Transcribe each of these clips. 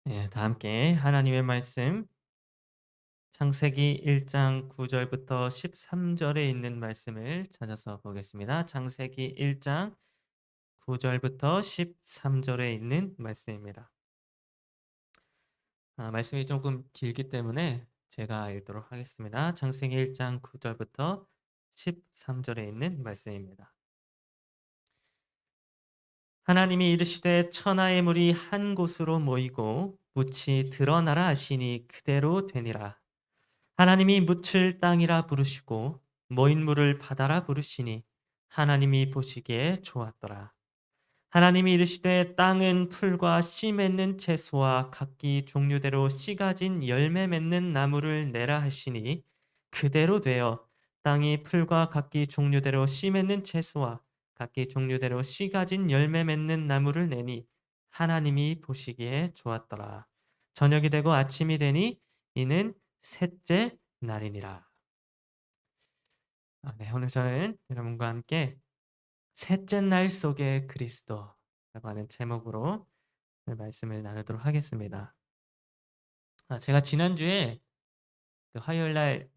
예, 다 함께 하나님의 말씀 창세기 1장 9 절부터 13 절에 있는 말씀을 찾아서 보겠습니다. 창세기 1장 9 절부터 13 절에 있는 말씀입니다. 말씀이 조금 길기 때문에 제가 읽도록 하겠습니다. 창세기 1장 9 절부터 13 절에 있는 말씀입니다. 하나님이 이르시되 천하의 물이 한 곳으로 모이고 묻이 드러나라 하시니 그대로 되니라. 하나님이 묻을 땅이라 부르시고 모인 물을 바다라 부르시니 하나님이 보시기에 좋았더라. 하나님이 이르시되 땅은 풀과 씨 맺는 채소와 각기 종류대로 씨 가진 열매 맺는 나무를 내라 하시니 그대로 되어 땅이 풀과 각기 종류대로 씨 맺는 채소와 각기 종류대로 씨 가진 열매 맺는 나무를 내니 하나님이 보시기에 좋았더라. 저녁이 되고 아침이 되니 이는 셋째 날이니라. 네, 오늘 저는 여러분과 함께 셋째 날 속의 그리스도라고 하는 제목으로 말씀을 나누도록 하겠습니다. 제가 지난주에 화요일 날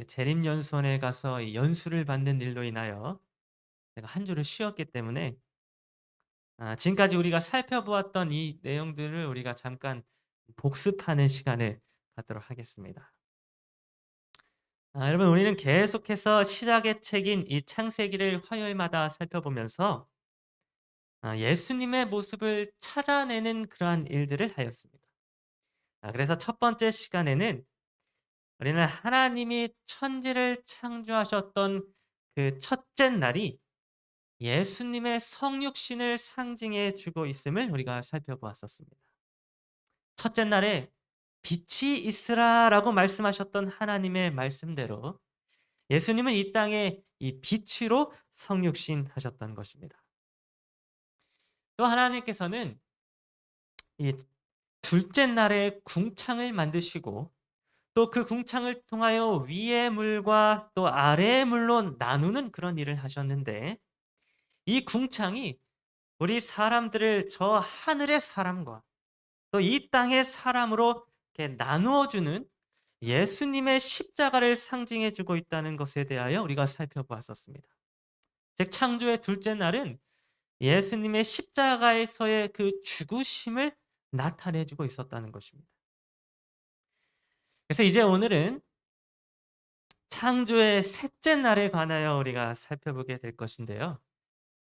재림연수원에 가서 이 연수를 받는 일로 인하여 제가 한 주를 쉬었기 때문에 지금까지 우리가 살펴보았던 이 내용들을 우리가 잠깐 복습하는 시간을 갖도록 하겠습니다. 여러분, 우리는 계속해서 시작의 책인 이 창세기를 화요일마다 살펴보면서 예수님의 모습을 찾아내는 그러한 일들을 하였습니다. 그래서 첫 번째 시간에는 우리는 하나님이 천지를 창조하셨던 그 첫째 날이 예수님의 성육신을 상징해 주고 있음을 우리가 살펴보았었습니다. 첫째 날에 빛이 있으라라고 말씀하셨던 하나님의 말씀대로 예수님은 이 땅에 이 빛으로 성육신 하셨던 것입니다. 또 하나님께서는 이 둘째 날에 궁창을 만드시고 또 그 궁창을 통하여 위의 물과 또 아래의 물로 나누는 그런 일을 하셨는데 이 궁창이 우리 사람들을 저 하늘의 사람과 또 이 땅의 사람으로 이렇게 나누어 주는 예수님의 십자가를 상징해 주고 있다는 것에 대하여 우리가 살펴보았었습니다. 즉 창조의 둘째 날은 예수님의 십자가에서의 그 죽으심을 나타내 주고 있었다는 것입니다. 그래서 이제 오늘은 창조의 셋째 날에 관하여 우리가 살펴보게 될 것인데요.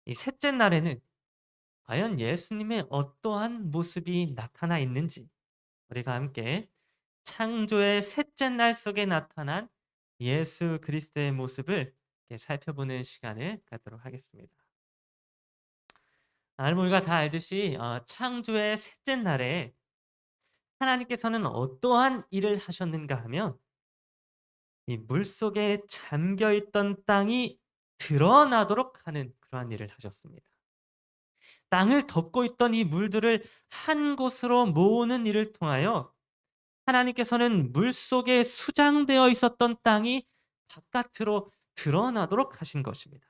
이 셋째 날에는 과연 예수님의 어떠한 모습이 나타나 있는지 우리가 함께 창조의 셋째 날 속에 나타난 예수 그리스도의 모습을 이렇게 살펴보는 시간을 갖도록 하겠습니다. 여러분, 우리가 다 알듯이 창조의 셋째 날에 하나님께서는 어떠한 일을 하셨는가 하면 이 물속에 잠겨 있던 땅이 드러나도록 하는 그러한 일을 하셨습니다. 땅을 덮고 있던 이 물들을 한 곳으로 모으는 일을 통하여 하나님께서는 물속에 수장되어 있었던 땅이 바깥으로 드러나도록 하신 것입니다.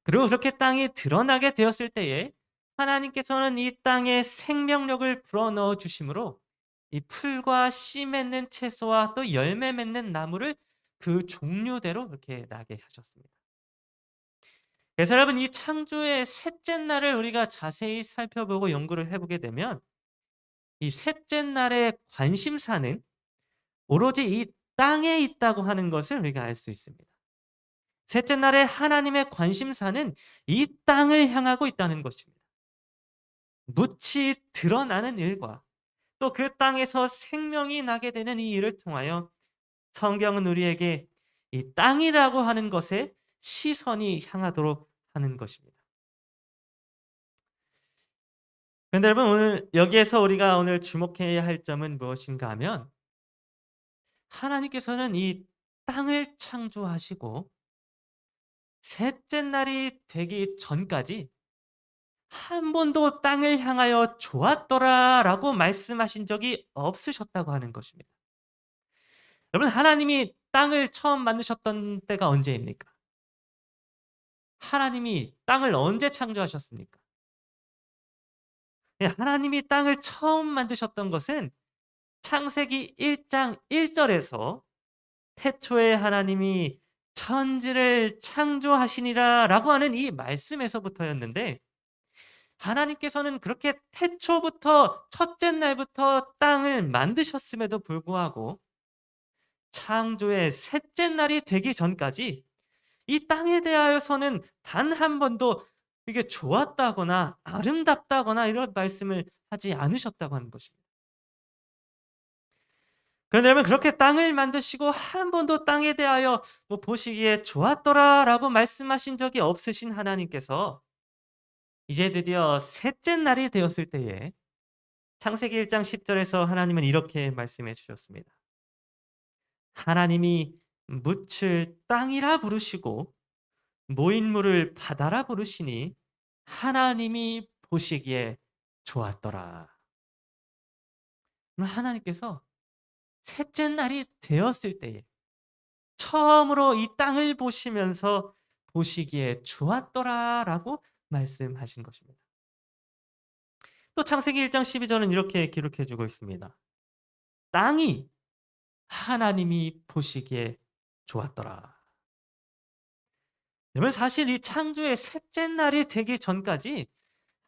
그리고 그렇게 땅이 드러나게 되었을 때에 하나님께서는 이 땅에 생명력을 불어넣어 주심으로 이 풀과 씨 맺는 채소와 또 열매 맺는 나무를 그 종류대로 이렇게 나게 하셨습니다. 그래서 여러분, 이 창조의 셋째 날을 우리가 자세히 살펴보고 연구를 해보게 되면 이 셋째 날의 관심사는 오로지 이 땅에 있다고 하는 것을 우리가 알 수 있습니다. 셋째 날에 하나님의 관심사는 이 땅을 향하고 있다는 것입니다. 묻이 드러나는 일과 또 그 땅에서 생명이 나게 되는 이 일을 통하여 성경은 우리에게 이 땅이라고 하는 것에 시선이 향하도록 하는 것입니다. 그런데 여러분, 오늘 여기에서 우리가 오늘 주목해야 할 점은 무엇인가 하면 하나님께서는 이 땅을 창조하시고 셋째 날이 되기 전까지 한 번도 땅을 향하여 좋았더라라고 말씀하신 적이 없으셨다고 하는 것입니다. 여러분, 하나님이 땅을 처음 만드셨던 때가 언제입니까? 하나님이 땅을 언제 창조하셨습니까? 예, 하나님이 땅을 처음 만드셨던 것은 창세기 1장 1 절에서 "태초에 하나님이 천지를 창조하시니라"라고 하는 이 말씀에서부터였는데, 하나님께서는 그렇게 태초부터 첫째 날부터 땅을 만드셨음에도 불구하고 창조의 셋째 날이 되기 전까지 이 땅에 대하여서는 단 한 번도 이게 좋았다거나 아름답다거나 이런 말씀을 하지 않으셨다고 하는 것입니다. 그러려면 그렇게 땅을 만드시고 한 번도 땅에 대하여 뭐 보시기에 "좋았더라"라고 말씀하신 적이 없으신 하나님께서 이제 드디어 셋째 날이 되었을 때에 창세기 1장 10 절에서 하나님은 이렇게 말씀해 주셨습니다. 하나님이 묻을 땅이라 부르시고 모인물을 바다라 부르시니 하나님이 보시기에 좋았더라. 하나님께서 셋째 날이 되었을 때에 처음으로 이 땅을 보시면서 보시기에 좋았더라라고 말씀하신 것입니다. 또 창세기 1장 12 절은 이렇게 기록해 주고 있습니다. 땅이 하나님이 보시기에 좋았더라. 그러면 사실 이 창조의 셋째 날이 되기 전까지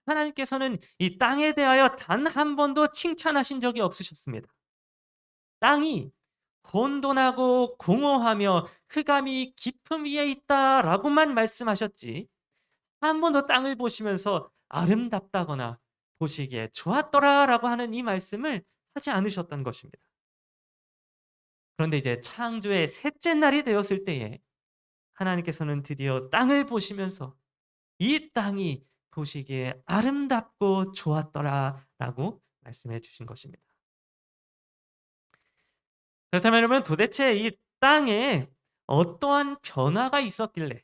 하나님께서는 이 땅에 대하여 단 한 번도 칭찬하신 적이 없으셨습니다. 땅이 혼돈하고 공허하며 흑암이 깊음 위에 있다라고만 말씀하셨지, 한 번도 땅을 보시면서 아름답다거나 보시기에 좋았더라라고 하는 이 말씀을 하지 않으셨던 것입니다. 그런데 이제 창조의 셋째 날이 되었을 때에 하나님께서는 드디어 땅을 보시면서 이 땅이 보시기에 아름답고 좋았더라라고 말씀해 주신 것입니다. 그렇다면 여러분, 도대체 이 땅에 어떠한 변화가 있었길래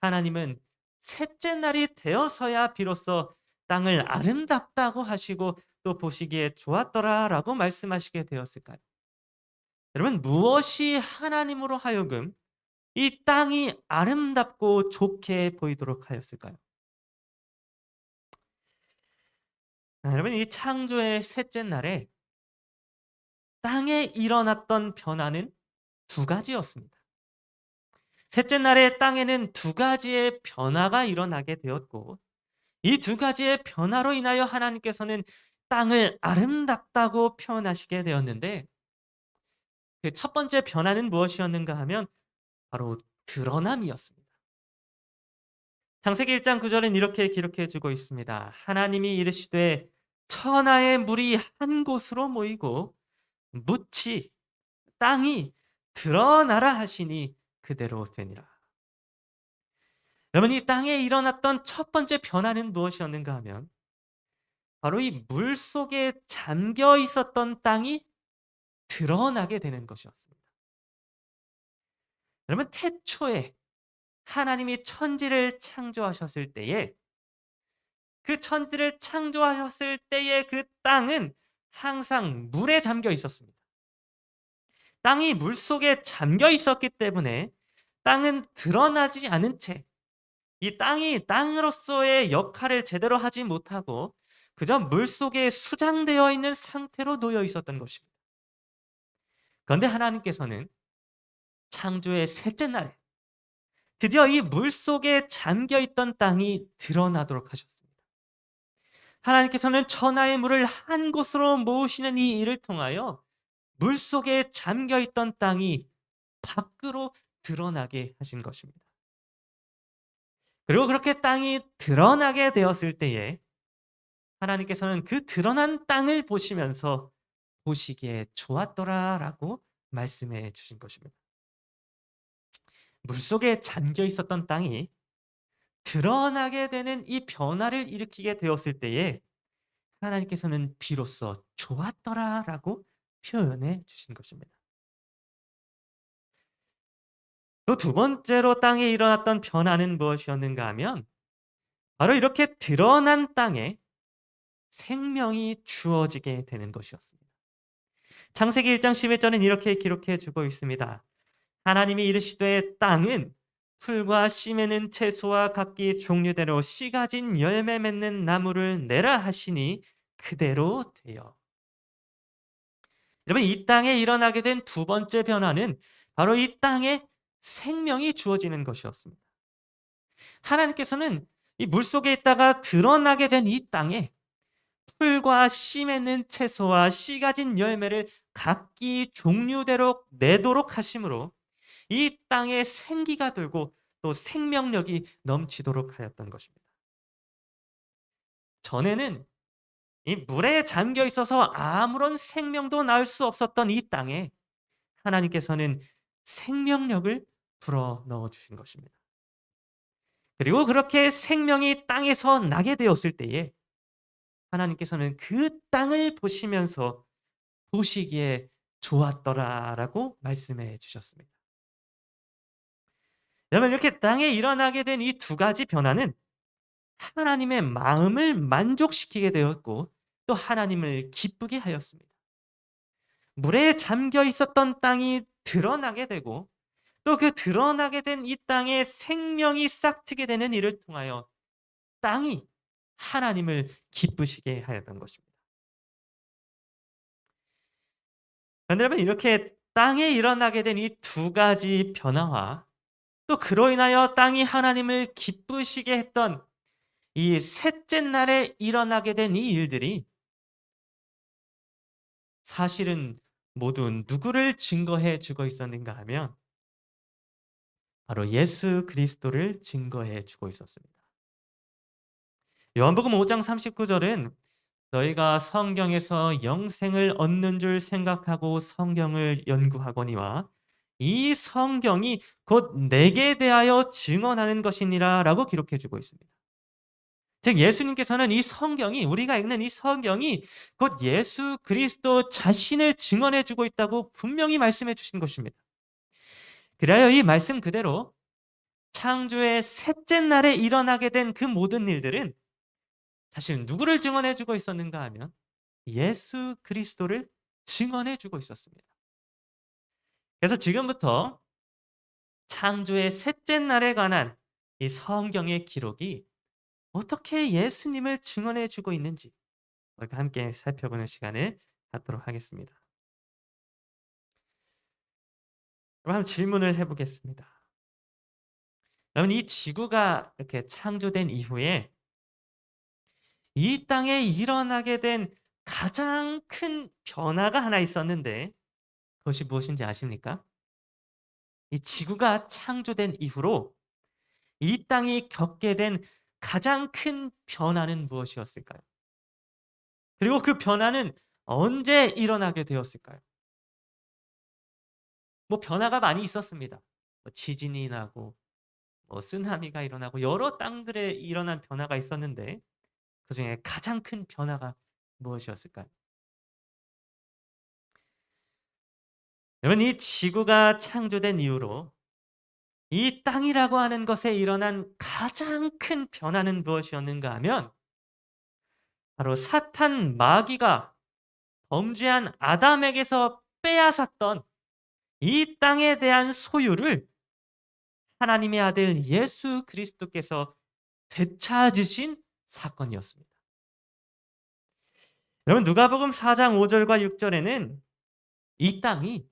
하나님은 셋째 날이 되어서야 비로소 땅을 아름답다고 하시고 또 보시기에 좋았더라라고 말씀하시게 되었을까요? 여러분, 무엇이 하나님으로 하여금 이 땅이 아름답고 좋게 보이도록 하였을까요? 여러분, 이 창조의 셋째 날에 땅에 일어났던 변화는 두 가지였습니다. 셋째 날에 땅에는 두 가지의 변화가 일어나게 되었고, 이 두 가지의 변화로 인하여 하나님께서는 땅을 아름답다고 표현하시게 되었는데, 그 첫 번째 변화는 무엇이었는가 하면 바로 드러남이었습니다. 창세기 1장 9 절은 이렇게 기록해 주고 있습니다. 하나님이 이르시되 천하의 물이 한 곳으로 모이고 묻이 땅이 드러나라 하시니 그대로 되니라. 여러분, 이 땅에 일어났던 첫 번째 변화는 무엇이었는가 하면 바로 이 물속에 잠겨 있었던 땅이 드러나게 되는 것이었습니다. 여러분, 태초에 하나님이 천지를 창조하셨을 때에 그 천지를 창조하셨을 때의 그 땅은 항상 물에 잠겨 있었습니다. 땅이 물속에 잠겨 있었기 때문에 땅은 드러나지 않은 채 이 땅이 땅으로서의 역할을 제대로 하지 못하고 그저 물속에 수장되어 있는 상태로 놓여 있었던 것입니다. 그런데 하나님께서는 창조의 셋째 날에 드디어 이 물속에 잠겨 있던 땅이 드러나도록 하셨습니다. 하나님께서는 천하의 물을 한 곳으로 모으시는 이 일을 통하여 물속에 잠겨 있던 땅이 밖으로 드러나게 하신 것입니다. 그리고 그렇게 땅이 드러나게 되었을 때에 하나님께서는 그 드러난 땅을 보시면서 보시기에 좋았더라라고 말씀해 주신 것입니다. 물속에 잠겨 있었던 땅이 드러나게 되는 이 변화를 일으키게 되었을 때에 하나님께서는 비로소 좋았더라라고 표현해 주신 것입니다. 또 두 번째로 땅에 일어났던 변화는 무엇이었는가 하면 바로 이렇게 드러난 땅에 생명이 주어지게 되는 것이었습니다. 창세기 1장 11절은 이렇게 기록해 주고 있습니다. 하나님이 이르시되 땅은 풀과 씨 맺는 채소와 각기 종류대로 씨 가진 열매 맺는 나무를 내라 하시니 그대로 되어. 여러분, 이 땅에 일어나게 된 두 번째 변화는 바로 이 땅에 생명이 주어지는 것이었습니다. 하나님께서는 이 물속에 있다가 드러나게 된 이 땅에 풀과 씨 맺는 채소와 씨 가진 열매를 각기 종류대로 내도록 하심으로 이 땅에 생기가 돌고 또 생명력이 넘치도록 하였던 것입니다. 전에는 이 물에 잠겨 있어서 아무런 생명도 날 수 없었던 이 땅에 하나님께서는 생명력을 불어 넣어 주신 것입니다. 그리고 그렇게 생명이 땅에서 나게 되었을 때에 하나님께서는 그 땅을 보시면서 보시기에 좋았더라라고 말씀해 주셨습니다. 여러분, 이렇게 땅에 일어나게 된 이 두 가지 변화는 하나님의 마음을 만족시키게 되었고 또 하나님을 기쁘게 하였습니다. 물에 잠겨 있었던 땅이 드러나게 되고 또 그 드러나게 된 이 땅에 생명이 싹트게 되는 일을 통하여 땅이 하나님을 기쁘시게 하였던 것입니다. 그런데 여러분, 이렇게 땅에 일어나게 된 이 두 가지 변화와 또 그로 인하여 땅이 하나님을 기쁘시게 했던 이 셋째 날에 일어나게 된 이 일들이 사실은 모두 누구를 증거해 주고 있었는가 하면 바로 예수 그리스도를 증거해 주고 있었습니다. 요한복음 5장 39절은 너희가 성경에서 영생을 얻는 줄 생각하고 성경을 연구하거니와 이 성경이 곧 내게 대하여 증언하는 것이니라 라고 기록해 주고 있습니다. 즉 예수님께서는 이 성경이 우리가 읽는 이 성경이 곧 예수 그리스도 자신을 증언해 주고 있다고 분명히 말씀해 주신 것입니다. 그래야 이 말씀 그대로 창조의 셋째 날에 일어나게 된 그 모든 일들은 사실 누구를 증언해 주고 있었는가 하면 예수 그리스도를 증언해 주고 있었습니다. 그래서 지금부터 창조의 셋째 날에 관한 이 성경의 기록이 어떻게 예수님을 증언해 주고 있는지 우리가 함께 살펴보는 시간을 갖도록 하겠습니다. 그럼 한번 질문을 해보겠습니다. 여러분, 이 지구가 이렇게 창조된 이후에 이 땅에 일어나게 된 가장 큰 변화가 하나 있었는데 그것이 무엇인지 아십니까? 이 지구가 창조된 이후로 이 땅이 겪게 된 가장 큰 변화는 무엇이었을까요? 그리고 그 변화는 언제 일어나게 되었을까요? 뭐 변화가 많이 있었습니다. 뭐 지진이 나고 뭐 쓰나미가 일어나고 여러 땅들에 일어난 변화가 있었는데 그중에 가장 큰 변화가 무엇이었을까요? 여러분, 이 지구가 창조된 이후로 이 땅이라고 하는 것에 일어난 가장 큰 변화는 무엇이었는가 하면 바로 사탄 마귀가 범죄한 아담에게서 빼앗았던 이 땅에 대한 소유를 하나님의 아들 예수 그리스도께서 되찾으신 사건이었습니다. 여러분, 누가복음 4장 5절과 6절에는 이 땅이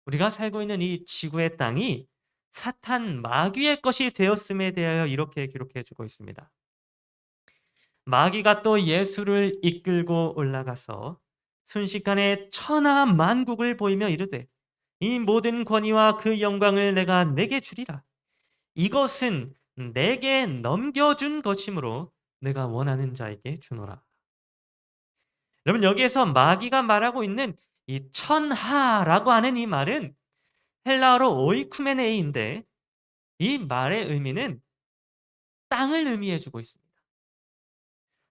우리가 살고 있는 이 지구의 땅이 사탄 마귀의 것이 되었음에 대하여 이렇게 기록해 주고 있습니다. 마귀가 또 예수를 이끌고 올라가서 순식간에 천하 만국을 보이며 이르되 이 모든 권위와 그 영광을 내가 내게 주리라. 이것은 내게 넘겨준 것이므로 내가 원하는 자에게 주노라. 여러분, 여기에서 마귀가 말하고 있는 이 천하라고 하는 이 말은 헬라어로 오이쿠메네이인데 이 말의 의미는 땅을 의미해 주고 있습니다.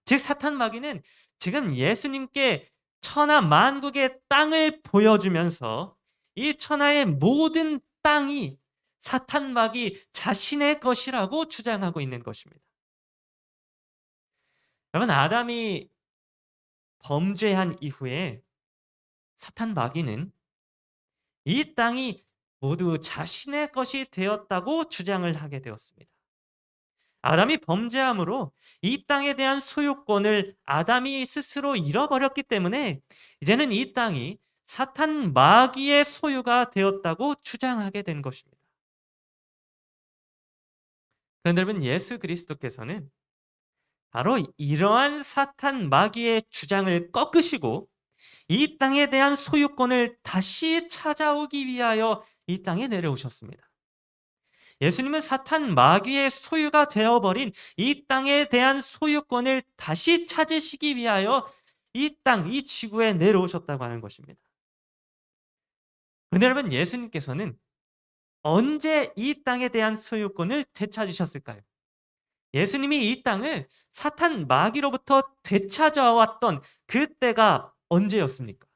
즉 사탄 마귀는 지금 예수님께 천하 만국의 땅을 보여주면서 이 천하의 모든 땅이 사탄 마귀 자신의 것이라고 주장하고 있는 것입니다. 여러분, 아담이 범죄한 이후에 사탄 마귀는 이 땅이 모두 자신의 것이 되었다고 주장을 하게 되었습니다. 아담이 범죄함으로 이 땅에 대한 소유권을 아담이 스스로 잃어버렸기 때문에 이제는 이 땅이 사탄 마귀의 소유가 되었다고 주장하게 된 것입니다. 그런데 여러분, 예수 그리스도께서는 바로 이러한 사탄 마귀의 주장을 꺾으시고 이 땅에 대한 소유권을 다시 찾아오기 위하여 이 땅에 내려오셨습니다. 예수님은 사탄 마귀의 소유가 되어버린 이 땅에 대한 소유권을 다시 찾으시기 위하여 이 땅, 이 지구에 내려오셨다고 하는 것입니다. 그런데 여러분, 예수님께서는 언제 이 땅에 대한 소유권을 되찾으셨을까요? 예수님이 이 땅을 사탄 마귀로부터 되찾아왔던 그때가 언제였습니까?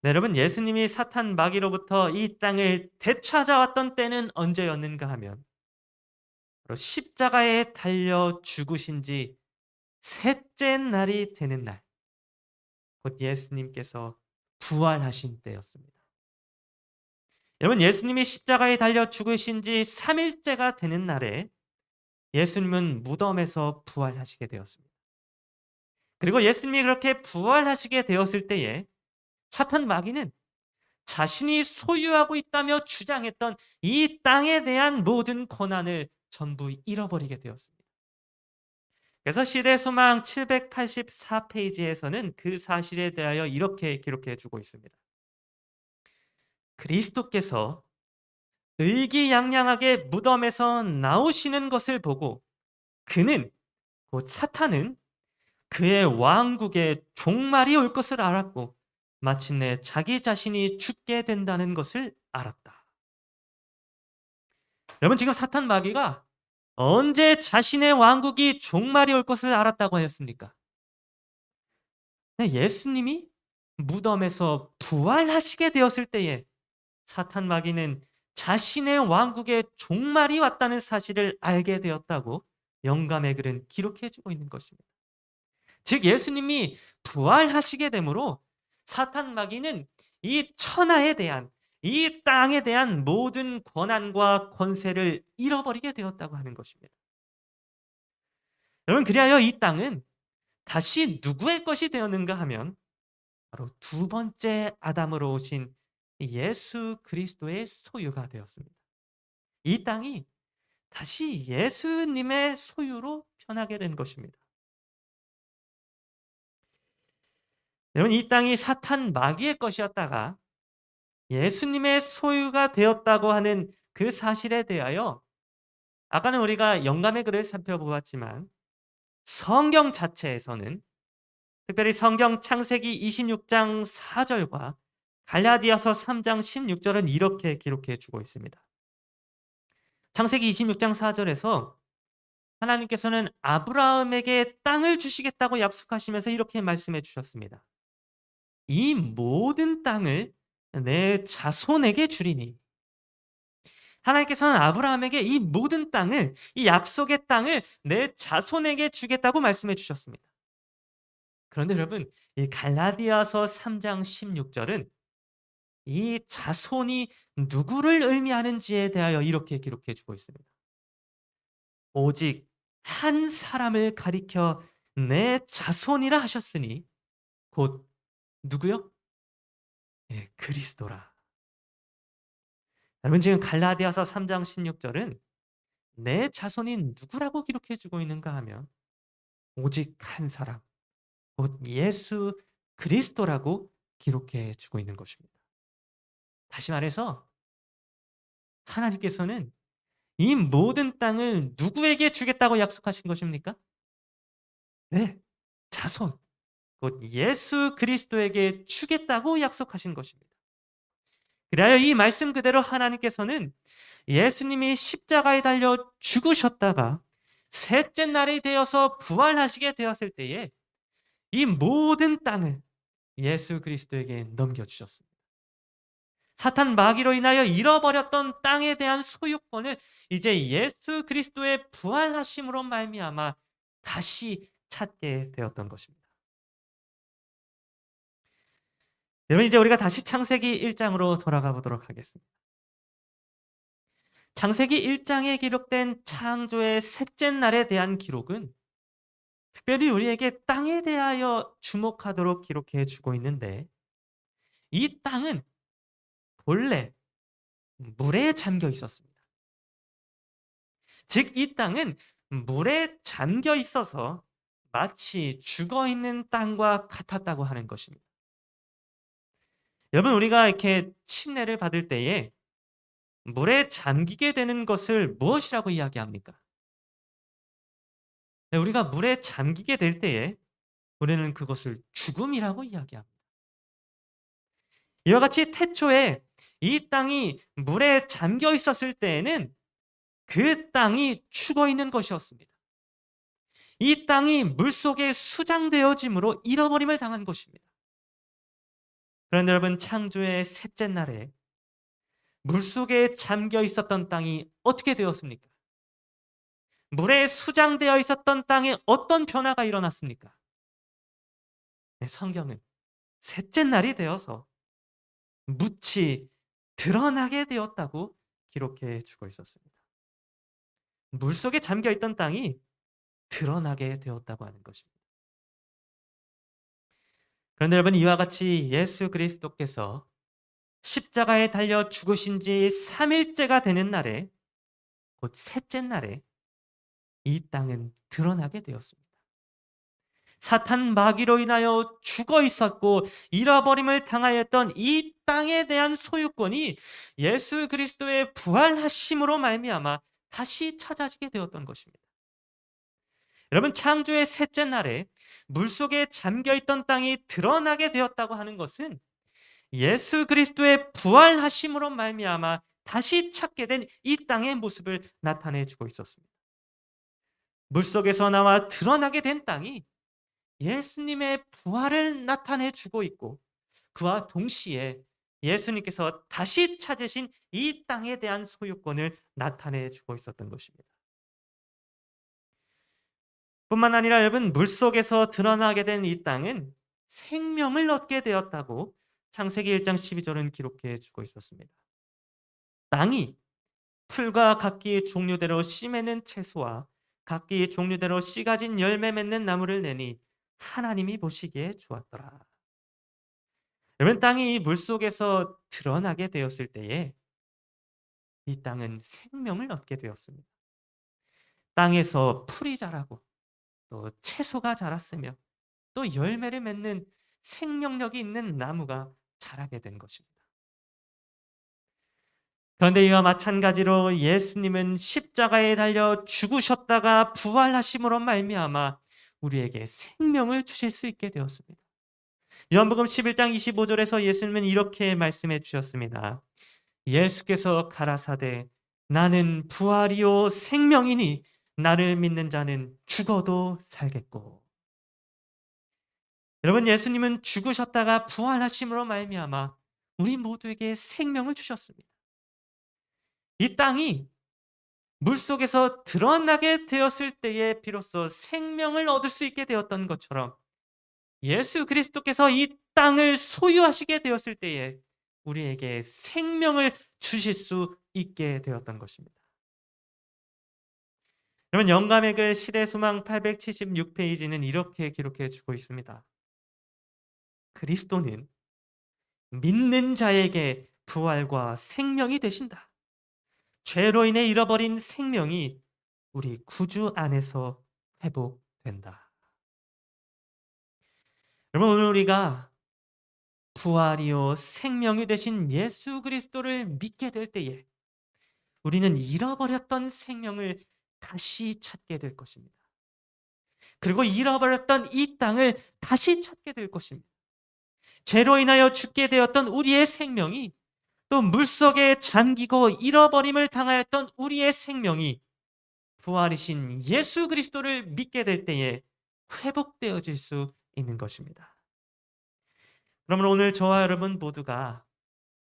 네, 여러분, 예수님이 사탄 마귀로부터 이 땅을 되찾아왔던 때는 언제였는가 하면 바로 십자가에 달려 죽으신 지 셋째 날이 되는 날, 곧 예수님께서 부활하신 때였습니다. 여러분, 예수님이 십자가에 달려 죽으신 지 3일째가 되는 날에 예수님은 무덤에서 부활하시게 되었습니다. 그리고 예수님이 그렇게 부활하시게 되었을 때에 사탄 마귀는 자신이 소유하고 있다며 주장했던 이 땅에 대한 모든 권한을 전부 잃어버리게 되었습니다. 그래서 시대소망 784페이지에서는 그 사실에 대하여 이렇게 기록해 주고 있습니다. 그리스도께서 의기양양하게 무덤에서 나오시는 것을 보고 그는, 곧 사탄은 그의 왕국의 종말이 올 것을 알았고 마침내 자기 자신이 죽게 된다는 것을 알았다. 여러분, 지금 사탄 마귀가 언제 자신의 왕국이 종말이 올 것을 알았다고 하였습니까? 네, 예수님이 무덤에서 부활하시게 되었을 때에 사탄 마귀는 자신의 왕국의 종말이 왔다는 사실을 알게 되었다고 영감의 글은 기록해 주고 있는 것입니다. 즉, 예수님이 부활하시게 되므로 사탄 마귀는 이 천하에 대한, 이 땅에 대한 모든 권한과 권세를 잃어버리게 되었다고 하는 것입니다. 여러분, 그리하여 이 땅은 다시 누구의 것이 되었는가 하면 바로 두 번째 아담으로 오신 예수 그리스도의 소유가 되었습니다. 이 땅이 다시 예수님의 소유로 변하게 된 것입니다. 여러분, 이 땅이 사탄 마귀의 것이었다가 예수님의 소유가 되었다고 하는 그 사실에 대하여 아까는 우리가 영감의 글을 살펴보았지만 성경 자체에서는, 특별히 성경 창세기 26장 4절과 갈라디아서 3장 16절은 이렇게 기록해 주고 있습니다. 창세기 26장 4절에서 하나님께서는 아브라함에게 땅을 주시겠다고 약속하시면서 이렇게 말씀해 주셨습니다. 이 모든 땅을 내 자손에게 주리니. 하나님께서는 아브라함에게 이 모든 땅을, 이 약속의 땅을 내 자손에게 주겠다고 말씀해 주셨습니다. 그런데 여러분, 이 갈라디아서 3장 16절은 이 자손이 누구를 의미하는지에 대하여 이렇게 기록해 주고 있습니다. 오직 한 사람을 가리켜 내 자손이라 하셨으니 곧 누구요? 예, 그리스도라. 여러분, 지금 갈라디아서 3장 16절은 내 자손이 누구라고 기록해 주고 있는가 하면 오직 한 사람, 곧 예수 그리스도라고 기록해 주고 있는 것입니다. 다시 말해서 하나님께서는 이 모든 땅을 누구에게 주겠다고 약속하신 것입니까? 네, 자손, 곧 예수 그리스도에게 주겠다고 약속하신 것입니다. 그래야 이 말씀 그대로 하나님께서는 예수님이 십자가에 달려 죽으셨다가 셋째 날이 되어서 부활하시게 되었을 때에 이 모든 땅을 예수 그리스도에게 넘겨주셨습니다. 사탄 마귀로 인하여 잃어버렸던 땅에 대한 소유권을 이제 예수 그리스도의 부활하심으로 말미암아 다시 찾게 되었던 것입니다. 여러분 이제 우리가 다시 창세기 1 장으로 돌아가 보도록 하겠습니다. 창세기 1 장에 기록된 창조의 셋째 날에 대한 기록은 특별히 우리에게 땅에 대하여 주목하도록 기록해 주고 있는데, 이 땅은 본래 물에 잠겨 있었습니다. 즉 이 땅은 물에 잠겨 있어서 마치 죽어 있는 땅과 같았다고 하는 것입니다. 여러분 우리가 이렇게 침례를 받을 때에 물에 잠기게 되는 것을 무엇이라고 이야기합니까? 네, 우리가 물에 잠기게 될 때에 우리는 그것을 죽음이라고 이야기합니다. 이와 같이 태초에 이 땅이 물에 잠겨 있었을 때에는 그 땅이 죽어 있는 것이었습니다. 이 땅이 물속에 수장되어짐으로 잃어버림을 당한 것입니다. 그런데 여러분 창조의 셋째 날에 물속에 잠겨 있었던 땅이 어떻게 되었습니까? 물에 수장되어 있었던 땅에 어떤 변화가 일어났습니까? 네, 성경은 셋째 날이 되어서 묻이 드러나게 되었다고 기록해 주고 있었습니다. 물속에 잠겨 있던 땅이 드러나게 되었다고 하는 것입니다. 그런데 여러분 이와 같이 예수 그리스도께서 십자가에 달려 죽으신 지 3일째가 되는 날에, 곧 셋째 날에 이 땅은 드러나게 되었습니다. 사탄 마귀로 인하여 죽어 있었고 잃어버림을 당하였던 이 땅에 대한 소유권이 예수 그리스도의 부활하심으로 말미암아 다시 찾아지게 되었던 것입니다. 여러분 창조의 셋째 날에 물속에 잠겨있던 땅이 드러나게 되었다고 하는 것은 예수 그리스도의 부활하심으로 말미암아 다시 찾게 된 이 땅의 모습을 나타내 주고 있었습니다. 물속에서 나와 드러나게 된 땅이 예수님의 부활을 나타내 주고 있고, 그와 동시에 예수님께서 다시 찾으신 이 땅에 대한 소유권을 나타내 주고 있었던 것입니다. 뿐만 아니라 여러분 물속에서 드러나게 된 이 땅은 생명을 얻게 되었다고 창세기 1장 12절은 기록해 주고 있었습니다. 땅이 풀과 각기 종류대로 씨 맺는 채소와 각기 종류대로 씨 가진 열매 맺는 나무를 내니 하나님이 보시기에 좋았더라. 여러분 땅이 물속에서 드러나게 되었을 때에 이 땅은 생명을 얻게 되었습니다. 땅에서 풀이 자라고 또 채소가 자랐으며 또 열매를 맺는 생명력이 있는 나무가 자라게 된 것입니다. 그런데 이와 마찬가지로 예수님은 십자가에 달려 죽으셨다가 부활하심으로 말미암아 우리에게 생명을 주실 수 있게 되었습니다. 요한복음 11장 25절에서 예수님은 이렇게 말씀해 주셨습니다. 예수께서 가라사대 나는 부활이요 생명이니 나를 믿는 자는 죽어도 살겠고. 여러분 예수님은 죽으셨다가 부활하심으로 말미암아 우리 모두에게 생명을 주셨습니다. 이 땅이 물속에서 드러나게 되었을 때에 비로소 생명을 얻을 수 있게 되었던 것처럼 예수 그리스도께서 이 땅을 소유하시게 되었을 때에 우리에게 생명을 주실 수 있게 되었던 것입니다. 여러분 영감의 글 시대수망 876페이지는 이렇게 기록해 주고 있습니다. 그리스도는 믿는 자에게 부활과 생명이 되신다. 죄로 인해 잃어버린 생명이 우리 구주 안에서 회복된다. 여러분 오늘 우리가 부활이요 생명이 되신 예수 그리스도를 믿게 될 때에 우리는 잃어버렸던 생명을 다시 찾게 될 것입니다. 그리고 잃어버렸던 이 땅을 다시 찾게 될 것입니다. 죄로 인하여 죽게 되었던 우리의 생명이 또 물속에 잠기고 잃어버림을 당하였던 우리의 생명이 부활이신 예수 그리스도를 믿게 될 때에 회복되어질 수 있는 것입니다. 그러면 오늘 저와 여러분 모두가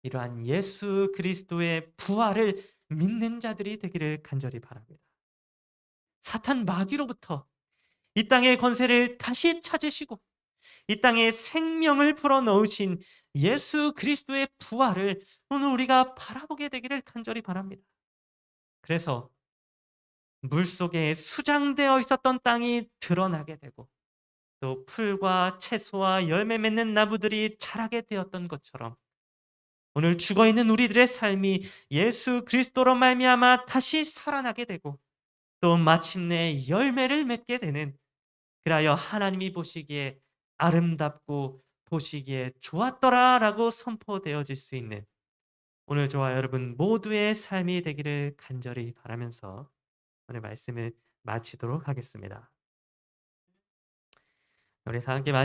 이러한 예수 그리스도의 부활을 믿는 자들이 되기를 간절히 바랍니다. 사탄 마귀로부터 이 땅의 권세를 다시 찾으시고 이 땅에 생명을 불어넣으신 예수 그리스도의 부활을 오늘 우리가 바라보게 되기를 간절히 바랍니다. 그래서 물속에 수장되어 있었던 땅이 드러나게 되고 또 풀과 채소와 열매 맺는 나무들이 자라게 되었던 것처럼 오늘 죽어 있는 우리들의 삶이 예수 그리스도로 말미암아 다시 살아나게 되고 또 마침내 열매를 맺게 되는, 그리하여 하나님이 보시기에 아름답고 보시기에 좋았더라라고 선포되어질 수 있는 오늘 저와 여러분 모두의 삶이 되기를 간절히 바라면서 오늘 말씀을 마치도록 하겠습니다. 우리 다 함께